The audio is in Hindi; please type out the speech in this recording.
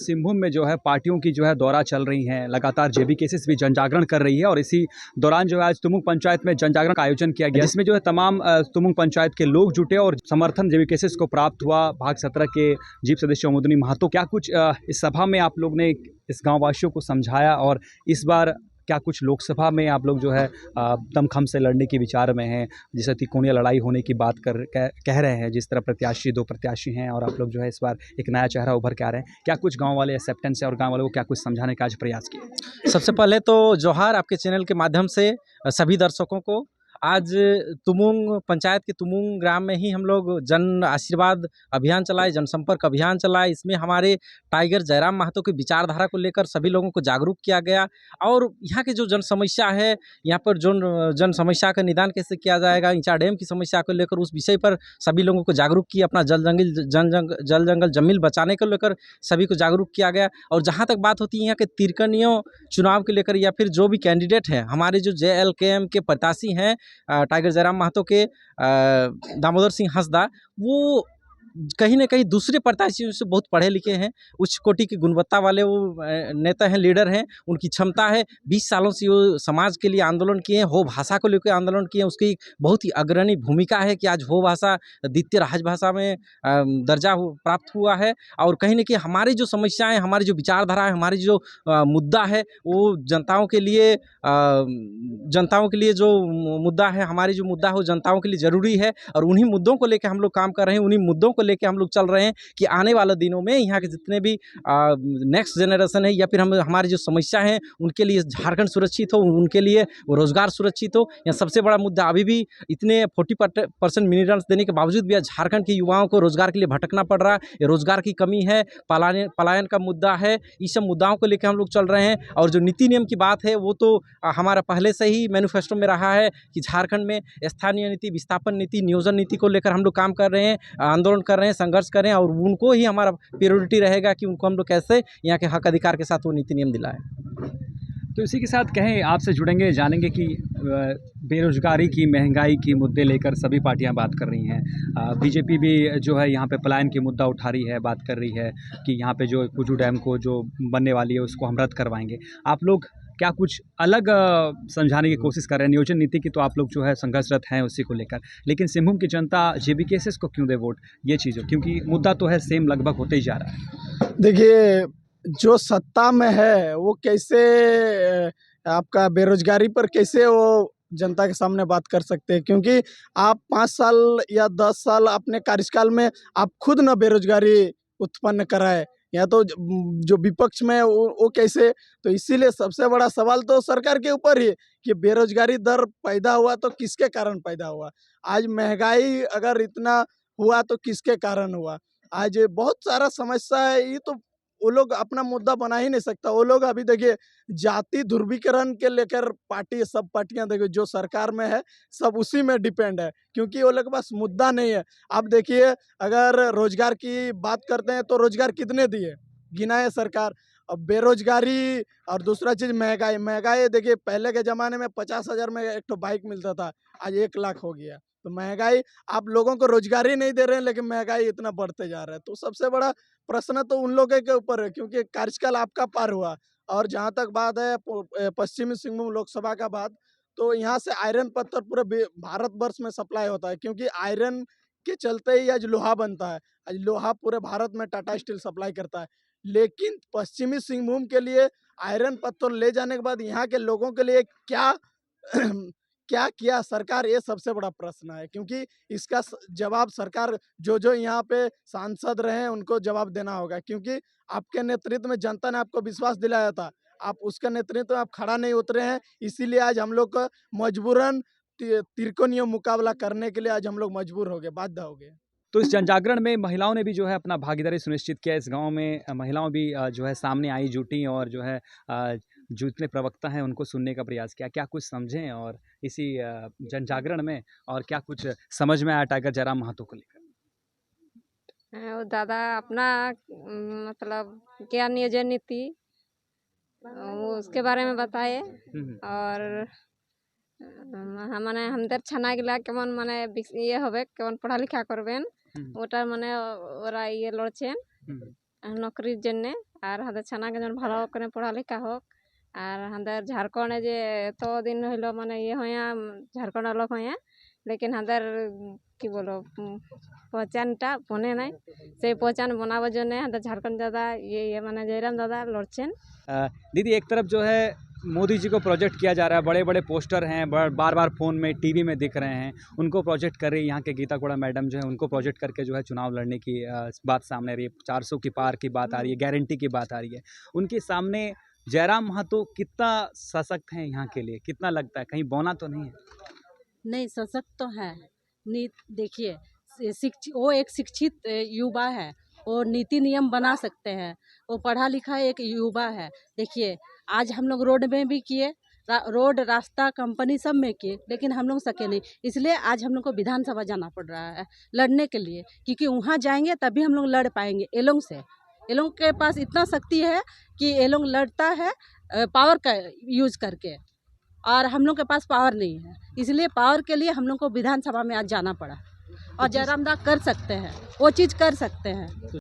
सिंहभूम में जो है पार्टियों की जो है दौरा चल रही हैं, लगातार जेबी केसेस भी जन जागरण कर रही है और इसी दौरान जो है आज तुमुंग पंचायत में जन जागरण का आयोजन किया गया, जिसमें जो है तमाम तुमुंग पंचायत के लोग जुटे और समर्थन जेबी केसेस को प्राप्त हुआ। भाग 17 के जीप सदस्य उमुदनी महातो, क्या कुछ इस सभा में आप लोग ने इस गाँव वासियों को समझाया और इस बार क्या कुछ लोकसभा में आप लोग जो है दमखम से लड़ने के विचार में हैं, जैसे त्रिकोणीय लड़ाई होने की बात कह रहे हैं, जिस तरह प्रत्याशी 2 प्रत्याशी हैं और आप लोग जो है इस बार एक नया चेहरा उभर के आ रहे हैं, क्या कुछ गांव वाले एक्सेप्टेंस है और गांव वालों को क्या कुछ समझाने का आज प्रयास किया? सबसे पहले तो जोहार आपके चैनल के माध्यम से सभी दर्शकों को। आज तुमुंग पंचायत के तुमुंग ग्राम में ही हम लोग जन आशीर्वाद अभियान चलाए, जनसंपर्क अभियान चलाए। इसमें हमारे टाइगर जयराम महतो की विचारधारा को लेकर सभी लोगों को जागरूक किया गया और यहाँ की जो जन समस्या है, यहाँ पर जो जन समस्या का निदान कैसे किया जाएगा, इंचा डैम की समस्या को लेकर उस विषय पर सभी लोगों को जागरूक किया। अपना जल जंगल जमीन बचाने को लेकर सभी को जागरूक किया गया। और जहाँ तक बात होती है यहाँ के तिरकनियों चुनाव के लेकर या फिर जो भी कैंडिडेट हैं, हमारे जो JLKM के प्रत्याशी हैं टाइगर जयराम महतो के दामोदर सिंह हंसदा, वो कहीं ना कहीं दूसरे प्रत्याशियों से बहुत पढ़े लिखे हैं, उच्च कोटि की गुणवत्ता वाले वो नेता हैं, लीडर हैं। उनकी क्षमता है, 20 सालों से वो समाज के लिए आंदोलन किए हैं, हो भाषा को लेकर आंदोलन किए हैं। उसकी बहुत ही अग्रणी भूमिका है कि आज हो भाषा द्वितीय राजभाषा में दर्जा प्राप्त हुआ है। और कहीं ना कहीं हमारी जो समस्याएं, हमारी जो विचारधारा है, हमारी जो मुद्दा है, वो जनताओं के लिए जो मुद्दा है, हमारी जो मुद्दा है वो जनताओं के लिए ज़रूरी है। और उन्हीं मुद्दों को लेकर हम लोग काम कर रहे हैं, उन्हीं मुद्दों को लेके हम लोग चल रहे हैं कि आने वाले दिनों में यहाँ के जितने भी नेक्स्ट जनरेशन है या फिर हमारी जो समस्या है उनके लिए झारखंड सुरक्षित हो, उनके लिए रोजगार सुरक्षित हो। यहाँ सबसे बड़ा मुद्दा अभी भी इतने 40% मिनरल्स देने के बावजूद भी झारखंड के युवाओं को रोजगार के लिए भटकना पड़ रहा है। रोजगार की कमी है, पलायन का मुद्दा है। इस सब मुद्दाओं को लेकर हम लोग चल रहे हैं। और जो नीति नियम की बात है वो तो हमारा पहले से ही मैनिफेस्टो में रहा है कि झारखंड में स्थानीय नीति, विस्थापन नीति, नियोजन नीति को लेकर हम लोग काम कर रहे हैं, आंदोलन कर रहे हैं, संघर्ष कर रहे हैं। और उनको ही हमारा प्रायोरिटी रहेगा कि उनको हम लोग कैसे यहाँ के हक अधिकार के साथ वो नीति नियम दिलाएं। तो इसी के साथ कहें आपसे जुड़ेंगे, जानेंगे कि बेरोजगारी की, महंगाई की मुद्दे लेकर सभी पार्टियां बात कर रही हैं। बीजेपी भी जो है यहाँ पे पलायन की मुद्दा उठा रही है, बात कर रही है कि यहाँ पे जो कुजू डैम को जो बनने वाली है उसको हम रद्द करवाएंगे। आप लोग क्या कुछ अलग समझाने की कोशिश कर रहे हैं? नियोजन नीति की तो आप लोग जो है संघर्षरत हैं उसी को लेकर, लेकिन सिंहभूम की जनता जेबी केसेस को क्यों दे वोट, ये चीज़ हो, क्योंकि मुद्दा तो है सेम, लगभग होते ही जा रहा है। देखिए, जो सत्ता में है वो कैसे आपका बेरोजगारी पर कैसे वो जनता के सामने बात कर सकते हैं, क्योंकि आप 5 साल या 10 साल अपने कार्यकाल में आप खुद न बेरोजगारी उत्पन्न कराए, या तो जो विपक्ष में वो कैसे। तो इसीलिए सबसे बड़ा सवाल तो सरकार के ऊपर ही कि बेरोजगारी दर पैदा हुआ तो किसके कारण पैदा हुआ। आज महंगाई अगर इतना हुआ तो किसके कारण हुआ। आज बहुत सारा समस्या है, ये तो वो लोग अपना मुद्दा बना ही नहीं सकता। वो लोग अभी देखिए जाति ध्रुवीकरण के लेकर पार्टी, सब पार्टियां देखिए जो सरकार में है सब उसी में डिपेंड है, क्योंकि वो लोग के पास मुद्दा नहीं है। अब देखिए अगर रोजगार की बात करते हैं तो रोजगार कितने दिए गिनाए सरकार। अब बेरोजगारी और दूसरा चीज महंगाई देखिए पहले के ज़माने में 50,000 में एक तो बाइक मिलता था, आज 1 लाख हो गया। तो महंगाई, आप लोगों को रोजगार ही नहीं दे रहे हैं, लेकिन महंगाई इतना बढ़ते जा रहा है। तो सबसे बड़ा प्रश्न तो उन लोगों के ऊपर है, क्योंकि कार्यकाल आपका पार हुआ। और जहाँ तक बात है पश्चिमी सिंहभूम लोकसभा का बात, तो यहाँ से आयरन पत्थर पूरे भारतवर्ष में सप्लाई होता है, क्योंकि आयरन के चलते ही आज लोहा बनता है। आज लोहा पूरे भारत में टाटा स्टील सप्लाई करता है। लेकिन पश्चिमी सिंहभूम के लिए आयरन पत्थर ले जाने के बाद यहाँ के लोगों के लिए क्या क्या किया सरकार, ये सबसे बड़ा प्रश्न है। क्योंकि इसका जवाब सरकार जो यहाँ पे सांसद रहे हैं उनको जवाब देना होगा, क्योंकि आपके नेतृत्व में जनता ने आपको विश्वास दिलाया था, आप उसका नेतृत्व में आप खड़ा नहीं उतरे हैं। इसीलिए आज हम लोग को मजबूरन त्रिकोणीय मुकाबला करने के लिए आज हम लोग मजबूर हो गए, बाध्य हो गए। तो इस जनजागरण में महिलाओं ने भी जो है अपना भागीदारी सुनिश्चित किया। इस गांव में महिलाओं भी जो है सामने आई, जुटी और जो है जो इतने प्रवक्ता हैं उनको सुनने का प्रयास किया। क्या कुछ समझें और इसी जनजागरण में, और क्या कुछ समझ में आया टाइगर जयराम महतो को लेकर? वो दादा अपना मतलब क्या नियोजन नीति उसके बारे में बताए। और মানে আমাদের ছানাগুলা কেমন মানে ইয়ে হবে, কেমন পড়ালেখা করবেন ওটা মানে ওরা ইয়ে লড়ছেন নকরির জন্য। আর হাদের ছানাকে যেন ভালো করে পড়ালেখা হোক আর হাদের ঝাড়খণ্ডে যে এত দিন হইলো মানে ইয়ে হইয়া ঝাড়খণ্ড অলপ হইয়া লেকিন হাদের কি বলো পহচানটা বনে নাই সেই পহচান बनाবার জন্য হাদের ঝাড়খণ্ড দাদা ये মানে जयराम दादा লড়ছেন। दीदी एक तरफ जो है मोदी जी को प्रोजेक्ट किया जा रहा है, बड़े बड़े पोस्टर हैं, बार बार फ़ोन में टीवी में दिख रहे हैं, उनको प्रोजेक्ट कर रही है यहाँ के गीता कोड़ा मैडम जो है उनको प्रोजेक्ट करके जो है चुनाव लड़ने की बात सामने आ रही है, 400 की पार की बात आ रही है, गारंटी की बात आ रही है। उनके सामने जयराम महतो कितना सशक्त हैं यहाँ के लिए, कितना लगता है कहीं बौना तो नहीं है? नहीं, सशक्त तो है। देखिए, वो एक शिक्षित युवा है, वो नीति नियम बना सकते हैं, वो पढ़ा लिखा एक युवा है। देखिए, आज हम लोग रोड में भी किए, रोड रास्ता कंपनी सब में किए, लेकिन हम लोग सके नहीं, इसलिए आज हम लोग को विधानसभा जाना पड़ रहा है लड़ने के लिए, क्योंकि वहाँ जाएंगे तभी हम लोग लड़ पाएंगे। ये लोग से, ये लोग के पास इतना शक्ति है कि ये लोग लड़ता है पावर का यूज करके, और हम लोग के पास पावर नहीं है, इसलिए पावर के लिए हम लोग को विधानसभा में आज जाना पड़ा। और जयराम दा कर सकते हैं, वो चीज़ कर सकते हैं।